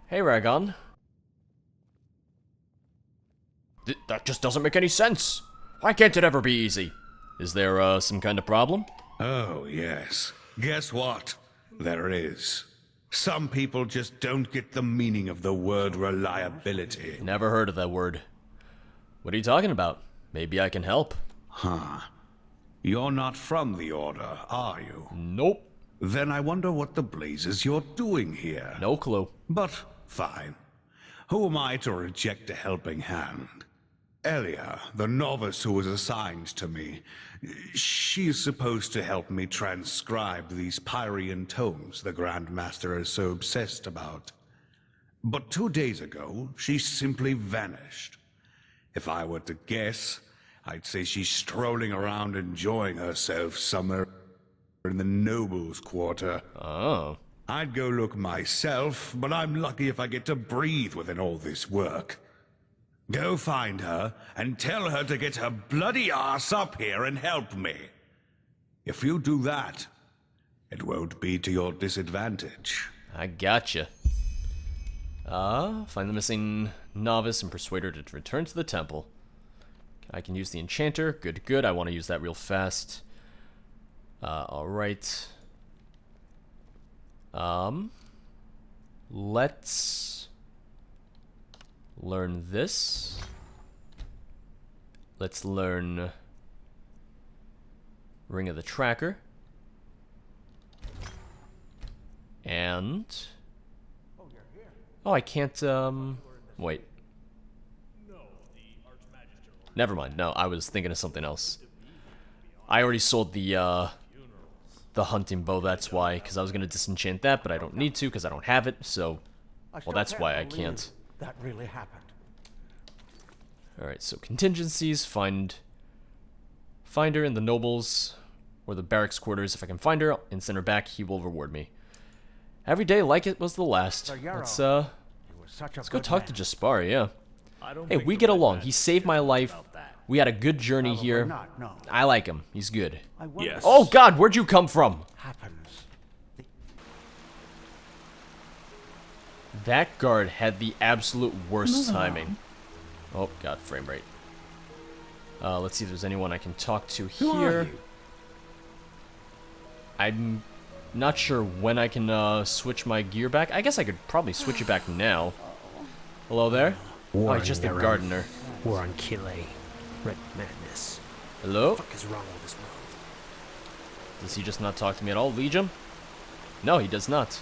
Hey, Ragon. That just doesn't make any sense. Why can't it ever be easy? Is there, some kind of problem? Oh, yes. Guess what? There is. Some people just don't get the meaning of the word reliability. Never heard of that word. What are you talking about? Maybe I can help. Huh. You're not from the Order, are you? Nope. Then I wonder what the blazes you're doing here. No clue. But, fine. Who am I to reject a helping hand? Elia, the novice who was assigned to me, she's supposed to help me transcribe these Pyrian tomes the Grand Master is so obsessed about. But 2 days ago, she simply vanished. If I were to guess, I'd say she's strolling around enjoying herself somewhere in the nobles' quarter. Oh. I'd go look myself, but I'm lucky if I get to breathe within all this work. Go find her, and tell her to get her bloody ass up here and help me. If you do that, it won't be to your disadvantage. I gotcha. Find the missing novice and persuade her to return to the temple. I can use the enchanter. Good, good. I want to use that real fast. Alright. Let's learn this. Let's learn Ring of the Tracker. And oh, I can't wait. Never mind. No, I was thinking of something else. I already sold the hunting bow, that's why, because I was going to disenchant that, but I don't need to because I don't have it, so well, that's why I can't. That really happened. Alright, so contingencies, find her in the nobles or the barracks quarters. If I can find her and send her back, he will reward me. Every day like it was the last. Let's go talk to Jaspar, yeah. Hey, we get along. He saved my life. We had a good journey here. I like him. He's good. Yes. Oh god, where'd you come from? That guard had the absolute worst timing. Oh god, frame rate. Let's see if there's anyone I can talk to here. I'm not sure when I can switch my gear back. I guess I could probably switch it back now. Hello there? Oh, he's just the gardener. War on Kile. Red madness. Hello? What the fuck is wrong with this world? Does he just not talk to me at all, Legion? No, he does not.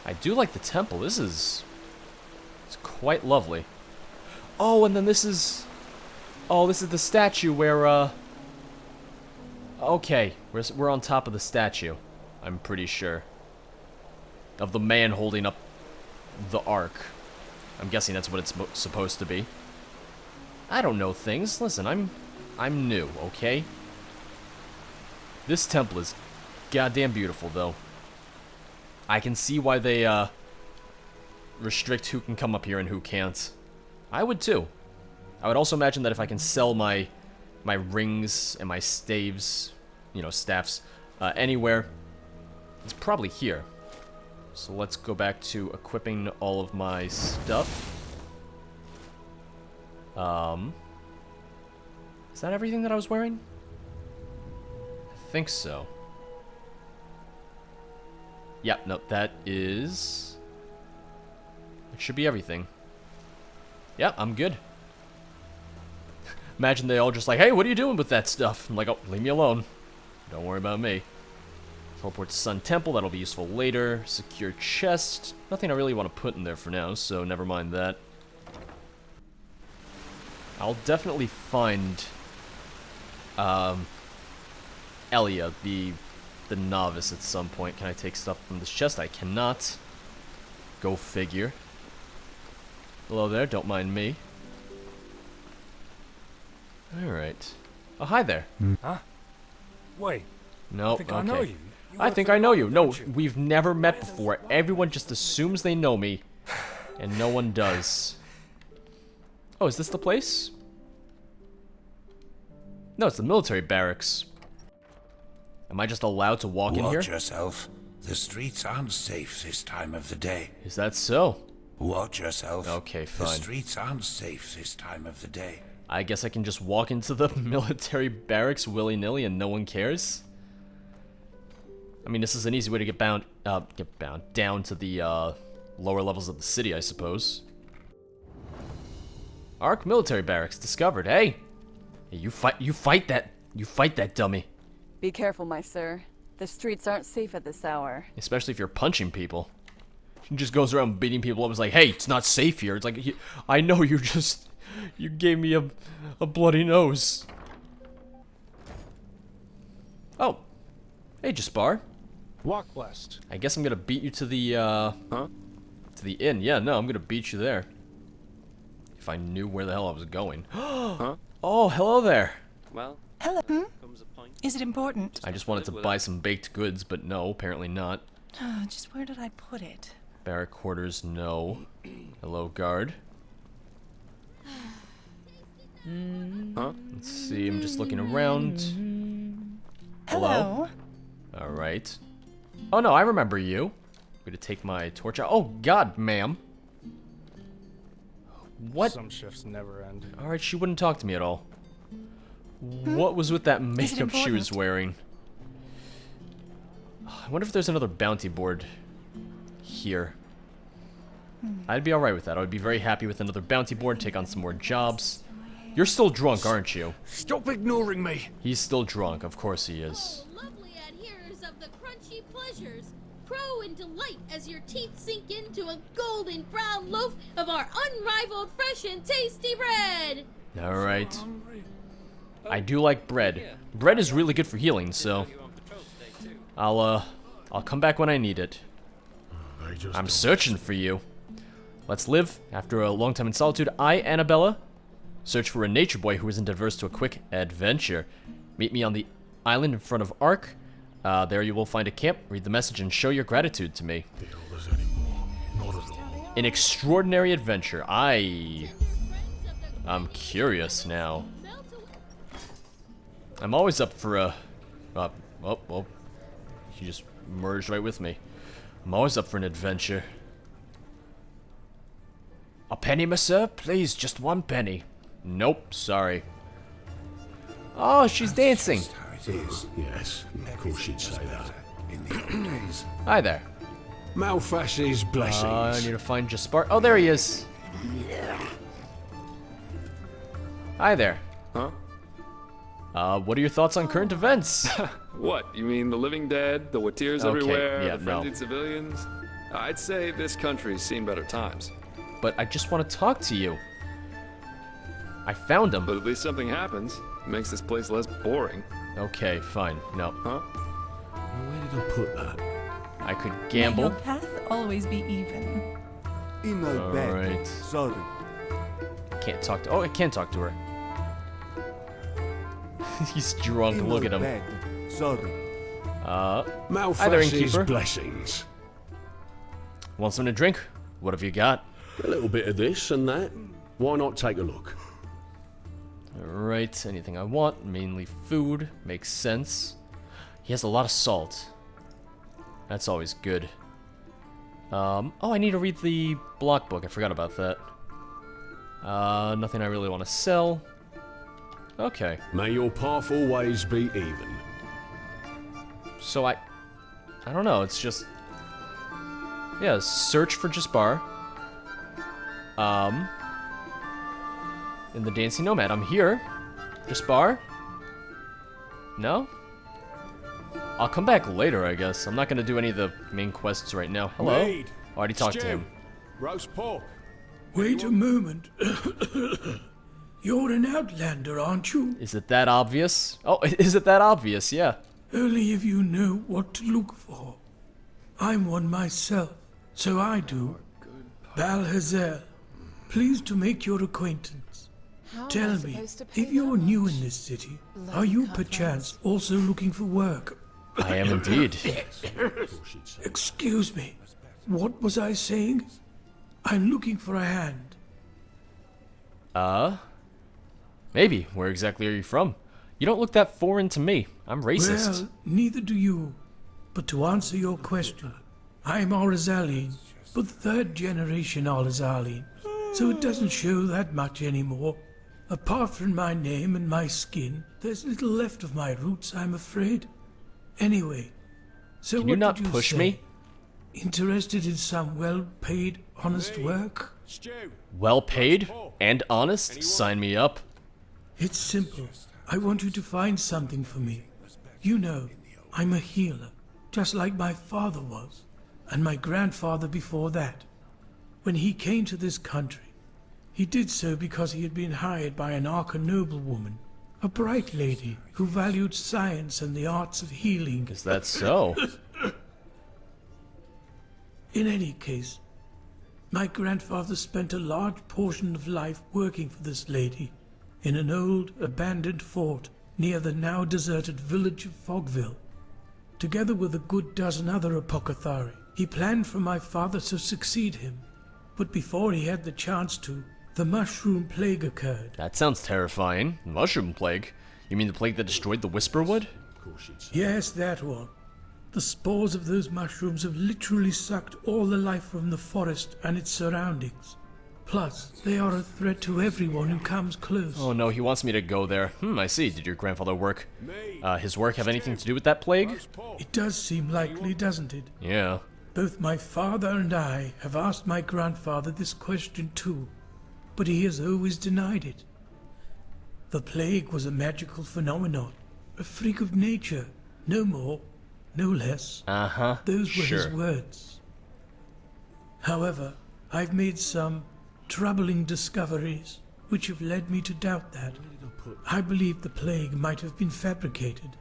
I do like the temple. It's quite lovely. Oh, and then this is... Oh, this is the statue where, okay, we're on top of the statue. I'm pretty sure. Of the man holding up the ark. I'm guessing that's what it's supposed to be. I don't know things. Listen, I'm new, okay? This temple is goddamn beautiful, though. I can see why they, restrict who can come up here and who can't. I would, too. I would also imagine that if I can sell my rings and my staves, you know, staffs, anywhere, it's probably here. So let's go back to equipping all of my stuff. Is that everything that I was wearing? I think so. Yep, no, that is... It should be everything. Yep, I'm good. Imagine they all just like, hey, what are you doing with that stuff? I'm like, oh, leave me alone. Don't worry about me. Teleport to Sun Temple, that'll be useful later. Secure chest. Nothing I really want to put in there for now, so never mind that. I'll definitely find Elia, the novice, at some point. Can I take stuff from this chest? I cannot. Go figure. Hello there, don't mind me. Alright. Oh, hi there. Huh? Wait. No, I think okay. I know you. I think I know you. No, we've never met before. Everyone just assumes they know me, and no one does. Oh, is this the place? No, it's the military barracks. Am I just allowed to walk in here? Watch yourself. The streets aren't safe this time of the day. Is that so? Watch yourself. Okay, The fine. streets aren't safe this time of the day. I guess I can just walk into the military barracks willy-nilly and no one cares? I mean, this is an easy way to get bound down to the lower levels of the city, I suppose. Ark military barracks discovered. Hey, you fight that dummy. Be careful, my sir. The streets aren't safe at this hour. Especially if you're punching people. He just goes around beating people up. It's like, hey, it's not safe here. It's like, I know you gave me a bloody nose. Oh, hey, Jaspar. Walk west. I guess I'm gonna beat you to the to the inn. Yeah, no, I'm gonna beat you there. If I knew where the hell I was going. Huh? Oh, hello there. Well, Hello. comes a point. Is it important? I just wanted to buy some baked goods, but no, apparently not. Just where did I put it? Barrack quarters, no. Hello, guard. Huh? Let's see, I'm just looking around. Hello. Alright. Oh no, I remember you. I'm gonna take my torch out. Oh god, ma'am. What? Some shifts never end. Alright, she wouldn't talk to me at all. What was with that makeup she was important? wearing? I wonder if there's another bounty board here. I'd be alright with that. I would be very happy with another bounty board, take on some more jobs. You're still drunk, aren't you? Stop ignoring me! He's still drunk, of course he is. Oh, lovely adherers of the crunchy pleasures, crow in delight as your teeth sink into a golden brown loaf of our unrivaled fresh and tasty bread. Alright. I do like bread. Bread is really good for healing, so I'll come back when I need it. I'm searching for you. Let's live. After a long time in solitude, I, Annabella, search for a nature boy who isn't averse to a quick adventure. Meet me on the island in front of Ark. There you will find a camp, read the message, and show your gratitude to me. An extraordinary adventure. I'm curious now. I'm always up for a... well, she just merged right with me. I'm always up for an adventure. A penny, monsieur? Please, just one penny. Nope, sorry. Oh, she's dancing. Just how it is. Yes, of course you'd say that. In the old days. Hi there. Malfash's blessings. I need to find Jaspar. Oh, there he is. Hi there. Huh? What are your thoughts on current events? What? You mean the living dead, the watirs Okay, everywhere, yeah, the no. frenzied civilians? I'd say this country's seen better times. But I just want to talk to you. I found him. But at least something happens. It makes this place less boring. Okay, fine. No. Huh? Where did I put that? I could May gamble. your path always be even. Alright. Sorry. Can't talk to... Oh, I can talk to her. He's drunk. Look at him. Sorry. Hi there, Malfash's innkeeper. blessings. Want something to drink? What have you got? A little bit of this and that. Why not take a look? Alright, anything I want. Mainly food. Makes sense. He has a lot of salt. That's always good. Oh, I need to read the block book. I forgot about that. Nothing I really want to sell. Okay. May your path always be even. So I don't know, it's just... Yeah, search for Jaspar. In the Dancing Nomad. I'm here. Jaspar? No? I'll come back later, I guess. I'm not gonna do any of the main quests right now. Hello? Maid. Already talked to Stew. him. Roast pork. Wait a moment. You're an outlander, aren't you? Is it that obvious? Oh, is it that obvious? Yeah. Only if you know what to look for. I'm one myself, so I do. Balhazel, pleased to make your acquaintance. Tell me, if you're new in this city, are you perchance also looking for work? I am indeed. Excuse me, what was I saying? I'm looking for a hand. Maybe. Where exactly are you from? You don't look that foreign to me. I'm racist. Well, neither do you. But to answer your question, I'm Orizalian, but third generation Orizalian, so it doesn't show that much anymore. Apart from my name and my skin, there's little left of my roots, I'm afraid. Anyway, so Can you what not did you push say? me? Interested in some well-paid, honest work? Well paid and honest? Sign me up. It's simple. I want you to find something for me. You know, I'm a healer, just like my father was, and my grandfather before that. When he came to this country, he did so because he had been hired by an Arca noblewoman, a bright lady who valued science and the arts of healing. Is that so? In any case, my grandfather spent a large portion of life working for this lady in an old, abandoned fort near the now deserted village of Fogville. Together with a good dozen other apothecary, he planned for my father to succeed him. But before he had the chance to, the mushroom plague occurred. That sounds terrifying. Mushroom plague? You mean the plague that destroyed the Whisperwood? Yes, that one. The spores of those mushrooms have literally sucked all the life from the forest and its surroundings. Plus, they are a threat to everyone who comes close. Oh no, he wants me to go there. I see. Did your grandfather work? His work have anything to do with that plague? It does seem likely, doesn't it? Yeah. Both my father and I have asked my grandfather this question too, but he has always denied it. The plague was a magical phenomenon, a freak of nature, no more, no less. Uh-huh. Those were his Sure. words. However, I've made some troubling discoveries which have led me to doubt that. I believe the plague might have been fabricated.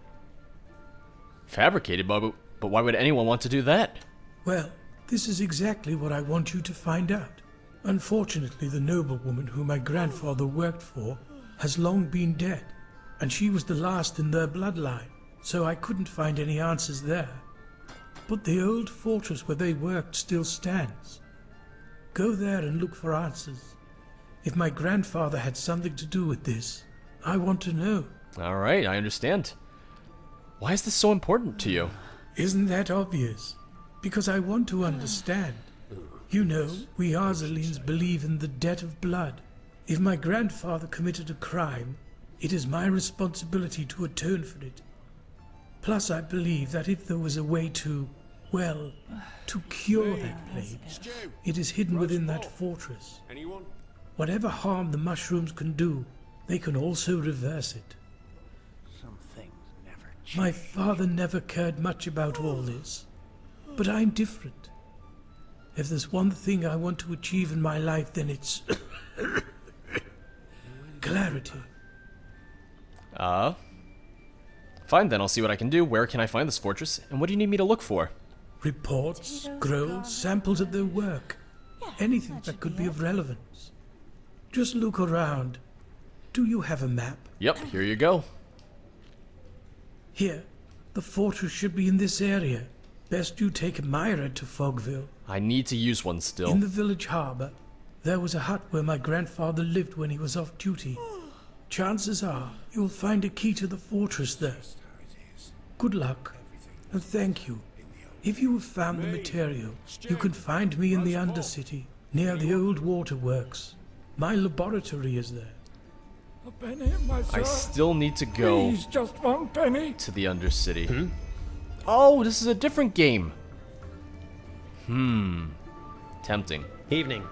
Fabricated? But why would anyone want to do that? Well, this is exactly what I want you to find out. Unfortunately, the noblewoman who my grandfather worked for has long been dead, and she was the last in their bloodline, so I couldn't find any answers there. But the old fortress where they worked still stands. Go there and look for answers. If my grandfather had something to do with this, I want to know. Alright, I understand. Why is this so important to you? Isn't that obvious? Because I want to understand. You know, we Arzalines believe in the debt of blood. If my grandfather committed a crime, it is my responsibility to atone for it. Plus, I believe that if there was a way to, well, to cure that plague, it is hidden within that fortress. Whatever harm the mushrooms can do, they can also reverse it. Some things never change. My father never cared much about all this, but I'm different. If there's one thing I want to achieve in my life, then it's clarity. Fine then, I'll see what I can do. Where can I find this fortress? And what do you need me to look for? Reports, scrolls, samples of their work. Anything that could be of relevance. Just look around. Do you have a map? Yep, here you go. Here. The fortress should be in this area. Best you take Myra to Fogville. I need to use one still. In the village harbour, there was a hut where my grandfather lived when he was off duty. Chances are you'll find a key to the fortress there. Good luck, and thank you. If you have found the material, you can find me in the Undercity, near the old waterworks. My laboratory is there. A penny, my I still need to go Please, just one penny. to the Undercity. Oh, this is a different game. Tempting. Evening.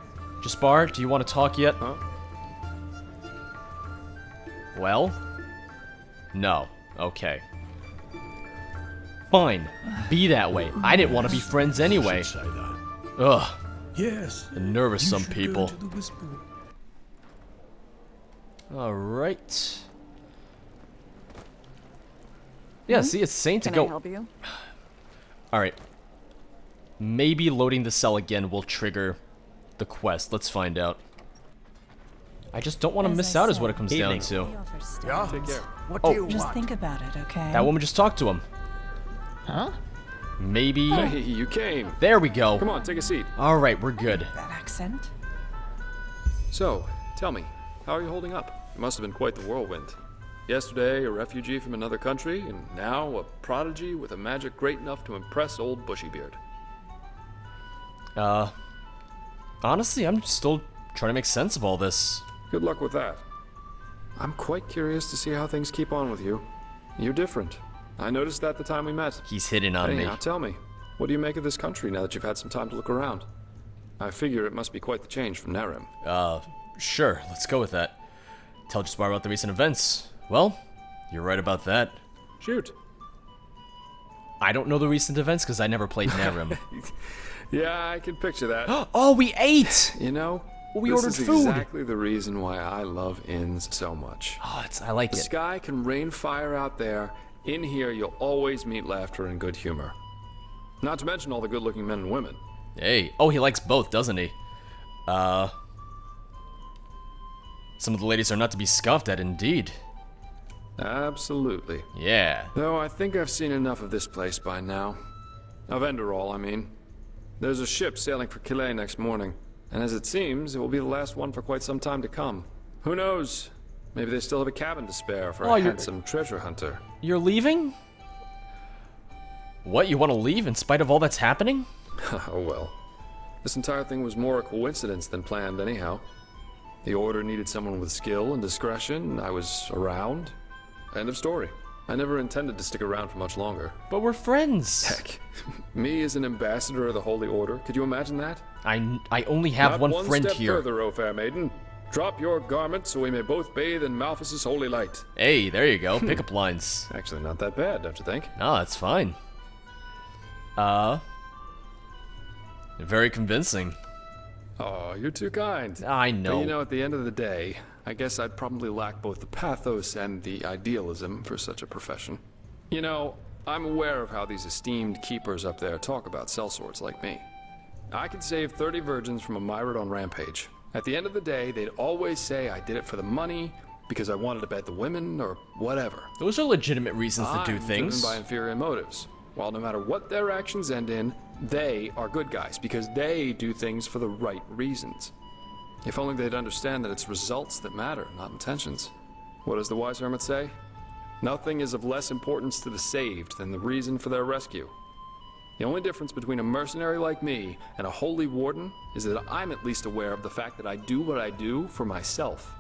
Jaspar, do you want to talk yet? Huh? Well? No. Okay. Fine. Be that way. I didn't want to be friends anyway. Say that. Ugh. Yes. And nervous you some should people. Go to the Whisperwood. Alright. Yeah, see, it's saying to Can go. I help you? Alright. Maybe loading the cell again will trigger the quest. Let's find out. I just don't want to miss out is what it comes down to. Yeah? Take care. What Oh. do you Just want? think about it, okay? That woman just talked to him. Huh? Maybe. Hey, you came. There we go. Come on, take a seat. Alright, we're good. That accent? So, tell me, how are you holding up? It must have been quite the whirlwind. Yesterday, a refugee from another country, and now a prodigy with a magic great enough to impress old Bushybeard. Honestly, I'm still trying to make sense of all this. Good luck with that. I'm quite curious to see how things keep on with you. You're different. I noticed that the time we met. He's hitting on me. Now tell me, what do you make of this country now that you've had some time to look around? I figure it must be quite the change from Narim. Sure, let's go with that. Tell just more about the recent events. Well, you're right about that. Shoot. I don't know the recent events because I never played Narim. Yeah, I can picture that. Oh, we ate! You know, We this ordered is food. exactly the reason why I love inns so much. Oh, I like The it. sky can rain fire out there. In here, you'll always meet laughter and good humor. Not to mention all the good-looking men and women. Hey, oh, he likes both, doesn't he? Some of the ladies are not to be scoffed at, indeed. Absolutely. Yeah. Though I think I've seen enough of this place by now. Of Enderal, I mean. There's a ship sailing for Calais next morning, and as it seems, it will be the last one for quite some time to come. Who knows? Maybe they still have a cabin to spare for a handsome treasure hunter. You're leaving? What, you want to leave in spite of all that's happening? Oh well. This entire thing was more a coincidence than planned anyhow. The Order needed someone with skill and discretion. I was around. End of story. I never intended to stick around for much longer. But we're friends. Heck, me as an ambassador of the Holy Order, could you imagine that? I only have Not one friend step here. Further, O fair maiden. Drop your garment so we may both bathe in Malphas's holy light. Hey, there you go. Pickup lines. Actually, not that bad, don't you think? No, that's fine. Very convincing. Oh, you're too kind. I know. But you know, at the end of the day, I guess I'd probably lack both the pathos and the idealism for such a profession. You know, I'm aware of how these esteemed keepers up there talk about sellswords like me. I could save 30 virgins from a myriad on Rampage. At the end of the day, they'd always say I did it for the money, because I wanted to bet the women, or whatever. Those are legitimate reasons to do I'm things. driven by inferior motives. While no matter what their actions end in, they are good guys, because they do things for the right reasons. If only they'd understand that it's results that matter, not intentions. What does the wise hermit say? Nothing is of less importance to the saved than the reason for their rescue. The only difference between a mercenary like me and a holy warden is that I'm at least aware of the fact that I do what I do for myself,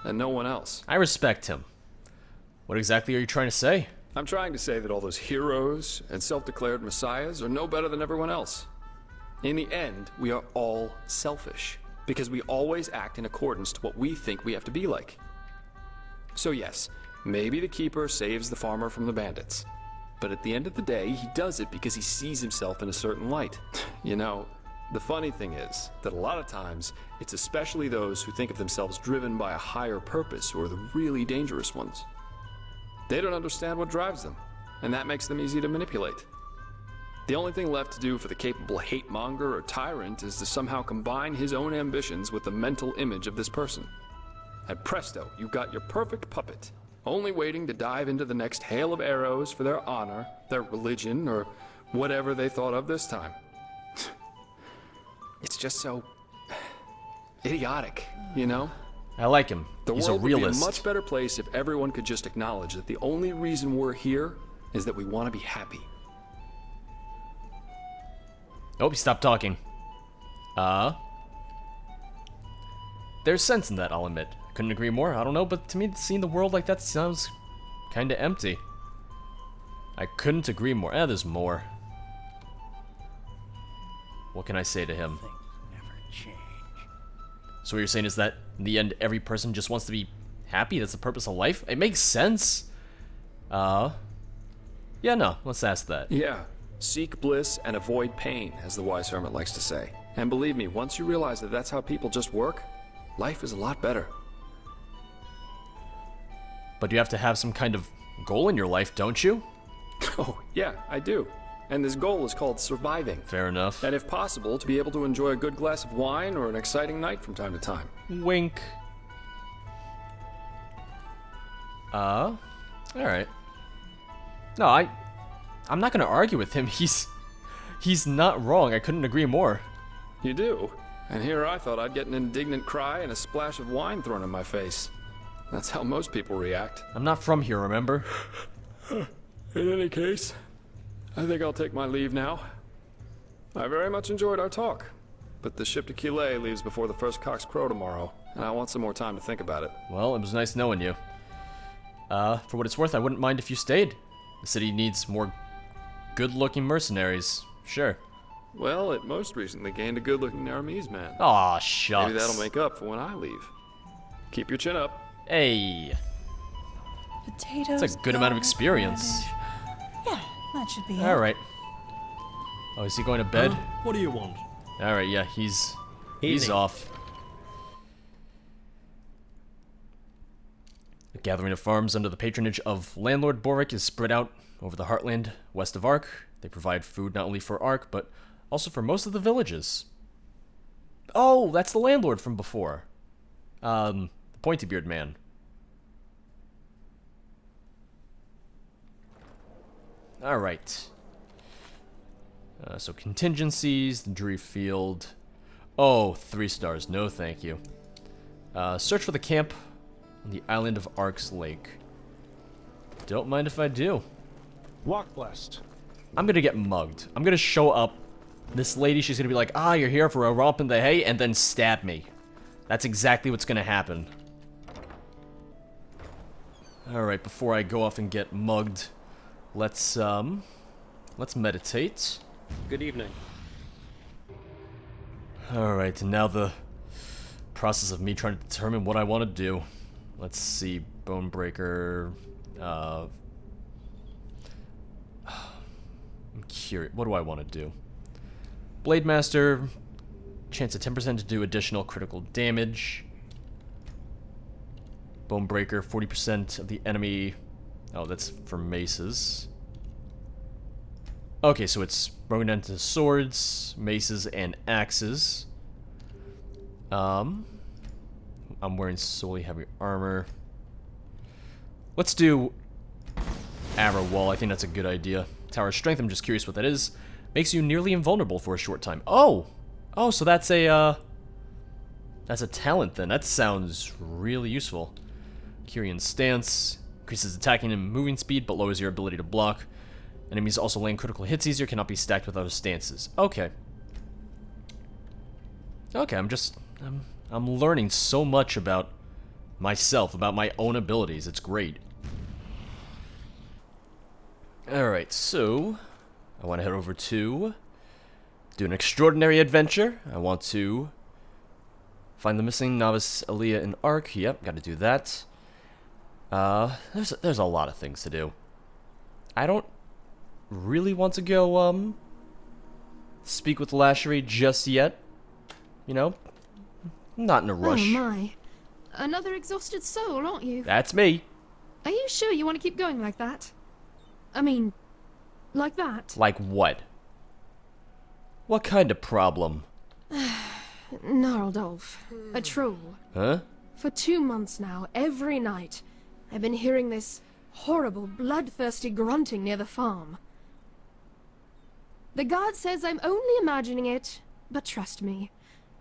and no one else. I respect him. What exactly are you trying to say? I'm trying to say that all those heroes and self-declared messiahs are no better than everyone else. In the end, we are all selfish, because we always act in accordance to what we think we have to be like. So yes, maybe the keeper saves the farmer from the bandits. But at the end of the day, he does it because he sees himself in a certain light. You know, the funny thing is that a lot of times, it's especially those who think of themselves driven by a higher purpose who are the really dangerous ones. They don't understand what drives them, and that makes them easy to manipulate. The only thing left to do for the capable hate-monger or tyrant is to somehow combine his own ambitions with the mental image of this person. And presto, you've got your perfect puppet, only waiting to dive into the next hail of arrows for their honor, their religion, or whatever they thought of this time. It's just so idiotic, you know? I like him. The He's a world would be a realist. much better place if everyone could just acknowledge that the only reason we're here is that we want to be happy. Oh, he stopped talking. There's sense in that, I'll admit. Couldn't agree more, I don't know, but to me, seeing the world like that sounds kinda empty. I couldn't agree more. There's more. What can I say to him? Things never change. So what you're saying is that, in the end, every person just wants to be happy? That's the purpose of life? It makes sense. Yeah, no, let's ask that. Yeah, seek bliss and avoid pain, as the wise hermit likes to say. And believe me, once you realize that that's how people just work, life is a lot better. But you have to have some kind of goal in your life, don't you? Oh, yeah, I do. And this goal is called surviving. Fair enough. And if possible, to be able to enjoy a good glass of wine or an exciting night from time to time. Wink. Alright. No, I'm not gonna argue with him. He's not wrong. I couldn't agree more. You do? And here I thought I'd get an indignant cry and a splash of wine thrown in my face. That's how most people react. I'm not from here, remember? In any case, I think I'll take my leave now. I very much enjoyed our talk, but the ship to Killet leaves before the first cocks crow tomorrow, and I want some more time to think about it. Well, it was nice knowing you. For what it's worth, I wouldn't mind if you stayed. The city needs more good-looking mercenaries. Sure. Well, it most recently gained a good-looking Aramese man. Aw, shucks. Maybe that'll make up for when I leave. Keep your chin up. Hey. Potatoes. That's a good amount of garlic, experience. radish. Yeah, that should be it. Alright. Oh, is he going to bed? What do you want? Alright, yeah, he's Evening. off. The gathering of farms under the patronage of landlord Boric is spread out over the heartland west of Ark. They provide food not only for Ark, but also for most of the villages. Oh, that's the landlord from before. The pointy-beard man. Alright. So contingencies, the Dreary Field. Oh, 3 stars. No, thank you. Search for the camp on the island of Ark's Lake. Don't mind if I do. Walk blessed. I'm gonna get mugged. I'm gonna show up. This lady, she's gonna be like, ah, you're here for a romp in the hay, and then stab me. That's exactly what's gonna happen. Alright, before I go off and get mugged, let's meditate. Good evening. Alright, and now the process of me trying to determine what I want to do. Let's see, Bonebreaker, I'm curious, what do I want to do? Blade Master, chance of 10% to do additional critical damage. Bonebreaker, 40% of the enemy, oh, that's for maces. Okay, so it's broken down to swords, maces, and axes. I'm wearing solely heavy armor. Let's do arrow wall. I think that's a good idea. Tower of Strength, I'm just curious what that is. Makes you nearly invulnerable for a short time. Oh! Oh, so that's a talent then. That sounds really useful. Kyrian Stance. Increases attacking and moving speed, but lowers your ability to block. Enemies also land critical hits easier, cannot be stacked with other stances. Okay. Okay, I'm learning so much about myself, about my own abilities. It's great. Alright, so I want to head over to do an extraordinary adventure. I want to find the missing novice Aaliyah in Ark. Yep, got to do that. There's a lot of things to do. I don't really want to go speak with Lashery just yet. You know, not in a rush. Oh my. Another exhausted soul, aren't you? That's me. Are you sure you want to keep going like that? I mean, like that? Like what? What kind of problem? Gnarled, a troll. Huh? For 2 months now, every night, I've been hearing this horrible, bloodthirsty grunting near the farm. The guard says I'm only imagining it, but trust me,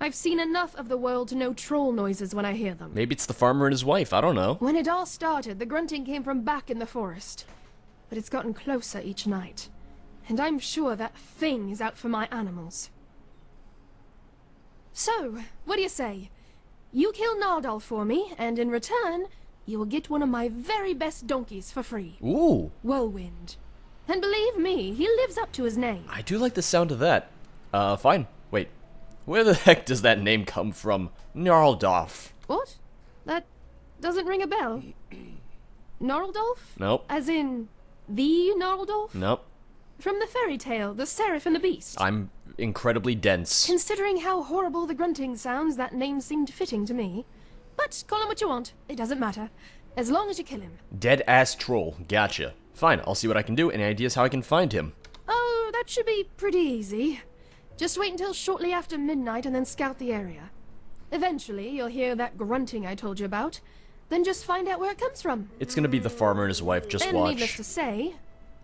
I've seen enough of the world to know troll noises when I hear them. Maybe it's the farmer and his wife, I don't know. When it all started, the grunting came from back in the forest. But it's gotten closer each night. And I'm sure that thing is out for my animals. So, what do you say? You kill Nardal for me, and in return, you will get one of my very best donkeys for free. Ooh. Whirlwind. And believe me, he lives up to his name. I do like the sound of that. Fine. Wait. Where the heck does that name come from? Gnarldolf. What? That doesn't ring a bell. Gnarldolf? Nope. As in, the Gnarldolf? Nope. From the fairy tale, The Seraph and the Beast. I'm incredibly dense. Considering how horrible the grunting sounds, that name seemed fitting to me. But call him what you want. It doesn't matter. As long as you kill him. Dead-ass troll. Gotcha. Fine, I'll see what I can do. Any ideas how I can find him? Oh, that should be pretty easy. Just wait until shortly after midnight and then scout the area. Eventually, you'll hear that grunting I told you about. Then just find out where it comes from. It's gonna be the farmer and his wife. Just And needless watch. to say,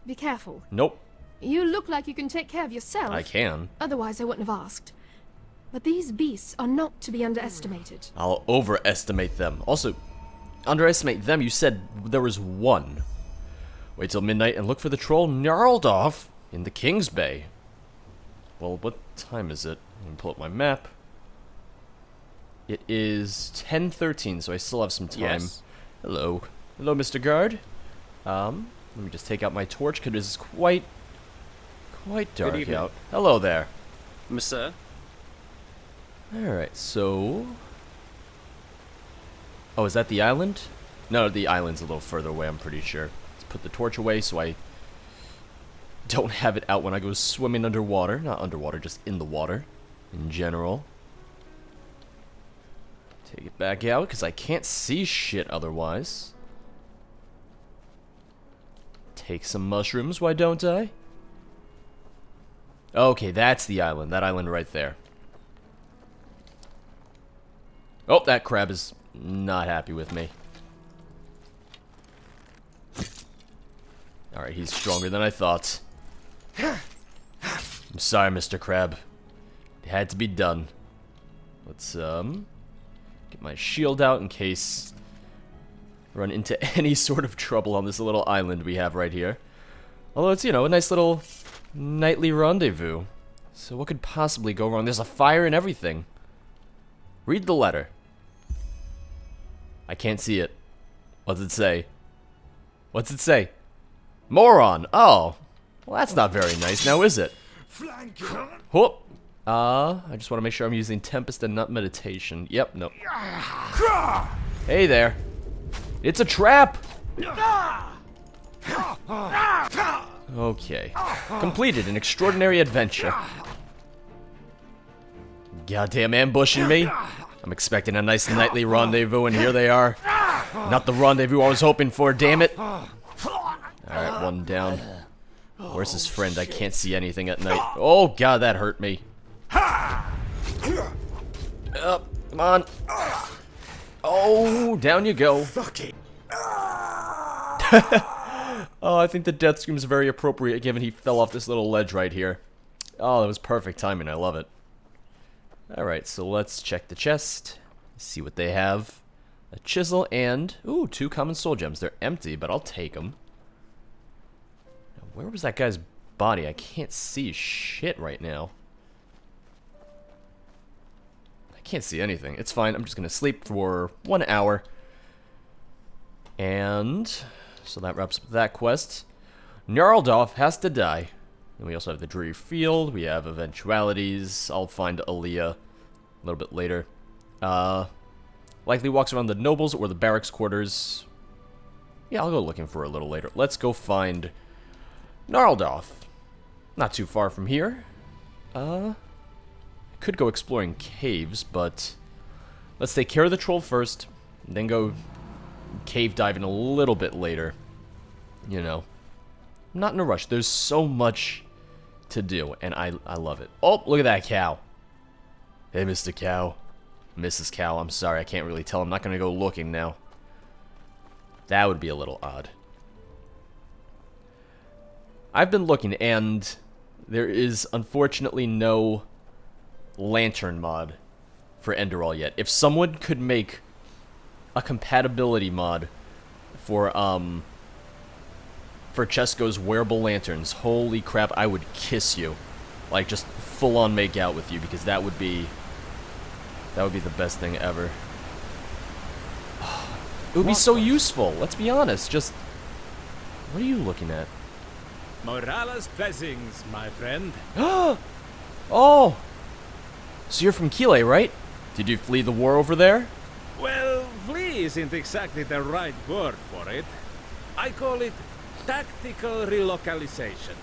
be careful. Nope. You look like you can take care of yourself. I can. Otherwise, I wouldn't have asked. But these beasts are not to be underestimated. I'll overestimate them. Also, underestimate them. You said there was one. Wait till midnight and look for the troll gnarled off in the King's Bay. Well, what time is it? Let me pull up my map. It is 10:13, so I still have some time. Yes. Hello. Hello, Mr. Guard. Let me just take out my torch, because it's quite dark evening. out. Hello there. Monsieur? Alright, so... Oh, is that the island? No, the island's a little further away, I'm pretty sure. Let's put the torch away so I don't have it out when I go swimming underwater. Not underwater, just in the water in general. Take it back out, because I can't see shit otherwise. Take some mushrooms, why don't I? Okay, that's the island. That island right there. Oh, that crab is not happy with me. Alright, he's stronger than I thought. I'm sorry, Mr. Crab. It had to be done. Let's, get my shield out in case I run into any sort of trouble on this little island we have right here. Although it's, you know, a nice little nightly rendezvous. So what could possibly go wrong? There's a fire and everything. Read the letter. I can't see it. What's it say? What's it say? Moron! Oh! Well, that's not very nice now, is it? Whoop! I just want to make sure I'm using Tempest and not Meditation. Yep, nope. Hey there. It's a trap! Okay. Completed an extraordinary adventure. Goddamn ambushing me. I'm expecting a nice nightly rendezvous, and here they are. Not the rendezvous I was hoping for, damn it. Alright, one down. Where's his friend? I can't see anything at night. Oh god, that hurt me. Up, come on. Oh, down you go. Oh, I think the death scream is very appropriate given he fell off this little ledge right here. Oh, that was perfect timing. I love it. Alright, so let's check the chest. See what they have. A chisel and... Ooh, 2 common soul gems. They're empty, but I'll take them. Where was that guy's body? I can't see shit right now. I can't see anything. It's fine. I'm just going to sleep for 1 hour. And... so that wraps up that quest. Gnarled has to die. And we also have the Dreary Field. We have Eventualities. I'll find Aaliyah a little bit later. Likely walks around the nobles or the barracks quarters. Yeah, I'll go looking for her a little later. Let's go find Gnarled. Not too far from here. Could go exploring caves, but let's take care of the troll first, and then go cave diving a little bit later. You know, I'm not in a rush. There's so much to do, and I love it. Oh, look at that cow. Hey, Mr. Cow. Mrs. Cow, I'm sorry, I can't really tell. I'm not going to go looking now. That would be a little odd. I've been looking, and there is unfortunately no lantern mod for Enderal yet. If someone could make a compatibility mod for Chesko's wearable lanterns, holy crap, I would kiss you. Like, just full-on make out with you, because that would be the best thing ever. It would be so useful, let's be honest. Just, what are you looking at? Morales blessings, my friend. Oh! So you're from Kile, right? Did you flee the war over there? Well, flee isn't exactly the right word for it. I call it tactical relocalization.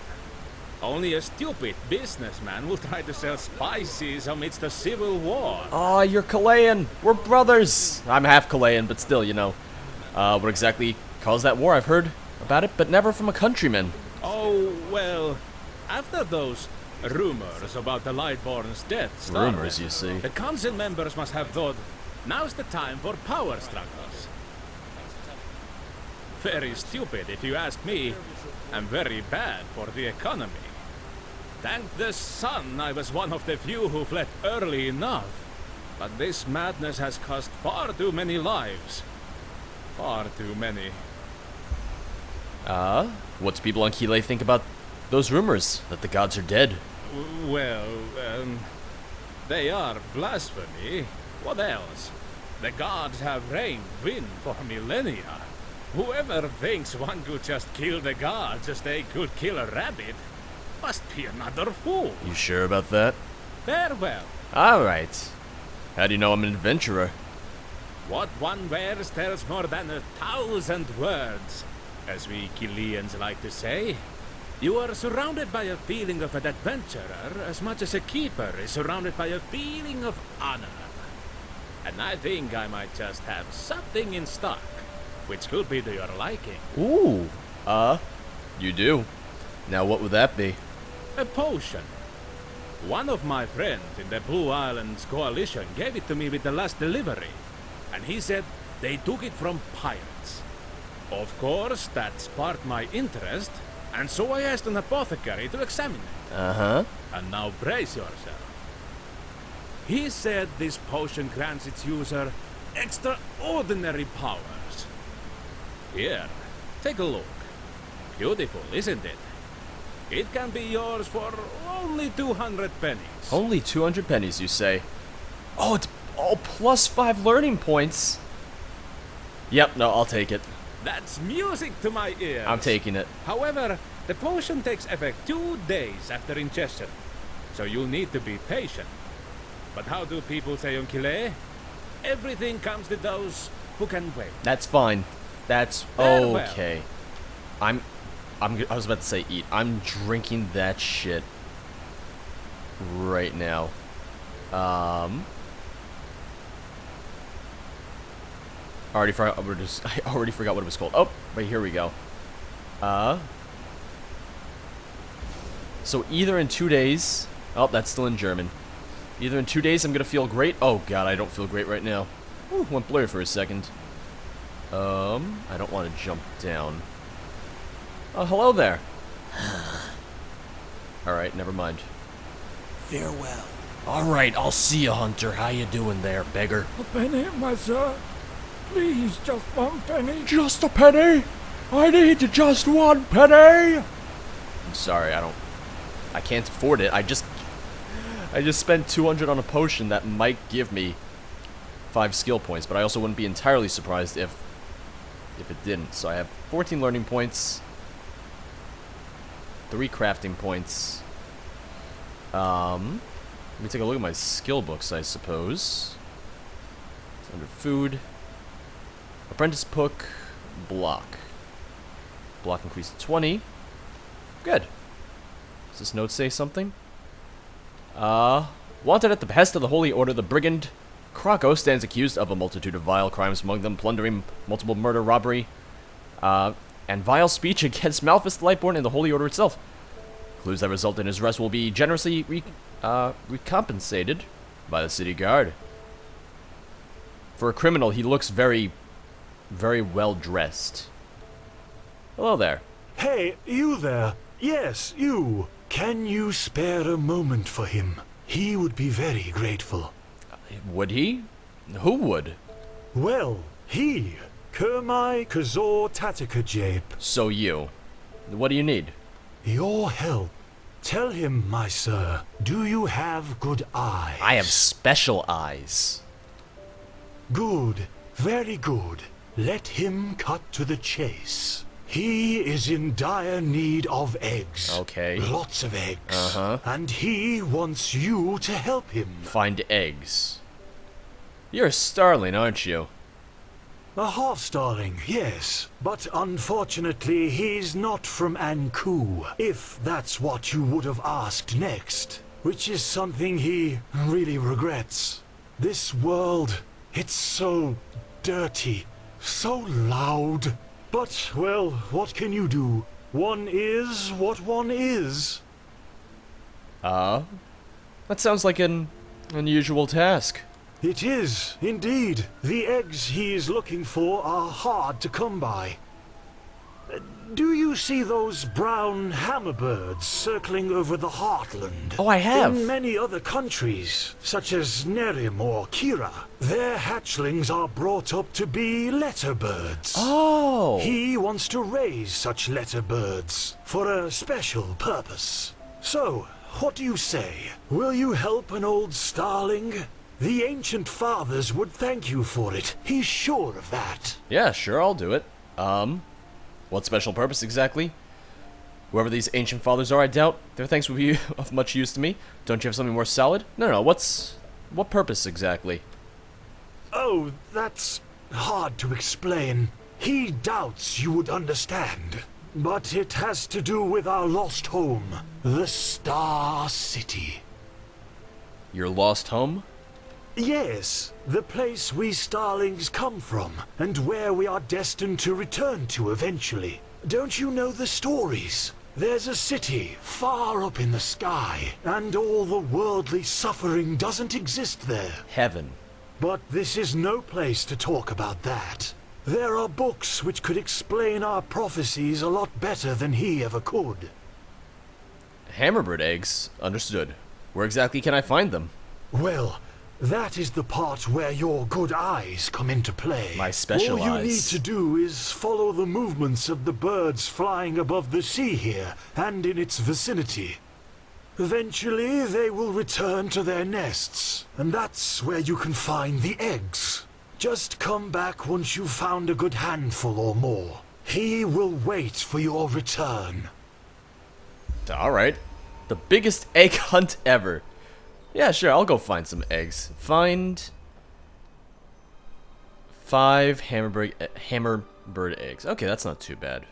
Only a stupid businessman will try to sell spices amidst a civil war. Oh, you're Chilean. We're brothers. I'm half Chilean, but still, you know. What exactly caused that war? I've heard about it, but never from a countryman. Oh, well, after those rumors about the Lightborn's death started, rumors, you see. The council members must have thought, now's the time for power struggles. Very stupid, if you ask me, and very bad for the economy. Thank the sun I was one of the few who fled early enough. But this madness has cost far too many lives. Far too many. What's people on Kile think about those rumors that the gods are dead? Well, they are blasphemy. What else? The gods have reigned wind for millennia. Whoever thinks one could just kill the gods as they could kill a rabbit must be another fool. You sure about that? Farewell. Alright. How do you know I'm an adventurer? What one wears tells more than 1,000 words, as we Chileans like to say. You are surrounded by a feeling of an adventurer as much as a keeper is surrounded by a feeling of honor. And I think I might just have something in stock, which could be to your liking. Ooh, you do. Now what would that be? A potion. One of my friends in the Blue Islands Coalition gave it to me with the last delivery, and he said they took it from pirates. Of course, that sparked my interest, and so I asked an apothecary to examine it. Uh-huh. And now brace yourself. He said this potion grants its user extraordinary powers. Here, take a look. Beautiful, isn't it? It can be yours for only 200 pennies. Only 200 pennies, you say? Oh, it's all plus 5 learning points. Yep, no, I'll take it. That's music to my ears. I'm taking it. However, the potion takes effect 2 days after ingestion, so you'll need to be patient. But how do people say on Kile? Everything comes to those who can wait. That's fine. That's okay. I was about to say eat. I'm drinking that shit right now. I already forgot what it was called. Oh, wait, here we go. So either in 2 days. Oh, that's still in German. Either in 2 days I'm gonna feel great. Oh god, I don't feel great right now. Ooh, went blurry for a second. I don't want to jump down. Oh, hello there. Alright, never mind. Farewell. Alright, I'll see you, Hunter. How you doing there, beggar? A penny, my sir. Please, just 1 penny. Just a penny? I need just 1 penny! I'm sorry, I can't afford it. I just spent 200 on a potion that might give me 5 skill points, but I also wouldn't be entirely surprised if it didn't. So I have 14 learning points, 3 crafting points. Let me take a look at my skill books, I suppose. It's under food. Apprentice book, block. Block increased to 20. Good. Does this note say something? Wanted at the behest of the Holy Order, the brigand Krako stands accused of a multitude of vile crimes, among them plundering, multiple murder, robbery, and vile speech against Malthus the Lightborn and the Holy Order itself. Clues that result in his arrest will be generously recompensated by the city guard. For a criminal, he looks very, very well dressed. Hello there. Hey, you there. Yes, you. Can you spare a moment for him? He would be very grateful. Would he? Who would? Well, he. Kermai Kazor Tatakajape. So you. What do you need? Your help. Tell him, my sir, do you have good eyes? I have special eyes. Good. Very good. Let him cut to the chase. He is in dire need of eggs. Okay. Lots of eggs. Uh-huh. And he wants you to help him. Find eggs. You're a Starling, aren't you? A half-starling, yes. But unfortunately, he's not from Anku, if that's what you would have asked next. Which is something he really regrets. This world, it's so dirty, so loud. But, well, what can you do? One is what one is. That sounds like an unusual task. It is, indeed. The eggs he is looking for are hard to come by. Do you see those brown hammerbirds circling over the heartland? Oh, I have. In many other countries, such as Nerim or Kira, their hatchlings are brought up to be letterbirds. Oh. He wants to raise such letterbirds for a special purpose. So, what do you say? Will you help an old Starling? The ancient fathers would thank you for it. He's sure of that. Yeah, sure, I'll do it. What special purpose exactly? Whoever these ancient fathers are, I doubt their thanks would be of much use to me. Don't you have something more solid? No, what purpose exactly? Oh, that's hard to explain. He doubts you would understand. But it has to do with our lost home, the Star City. Your lost home? Yes, the place we Starlings come from, and where we are destined to return to eventually. Don't you know the stories? There's a city far up in the sky, and all the worldly suffering doesn't exist there. Heaven. But this is no place to talk about that. There are books which could explain our prophecies a lot better than he ever could. Hammerbird eggs? Understood. Where exactly can I find them? Well, that is the part where your good eyes come into play. My special All you eyes. need to do is follow the movements of the birds flying above the sea here and in its vicinity. Eventually, they will return to their nests, and that's where you can find the eggs. Just come back once you've found a good handful or more. He will wait for your return. Alright. The biggest egg hunt ever. Yeah, sure, I'll go find some eggs. Find 5 hammerbird eggs. Okay, that's not too bad.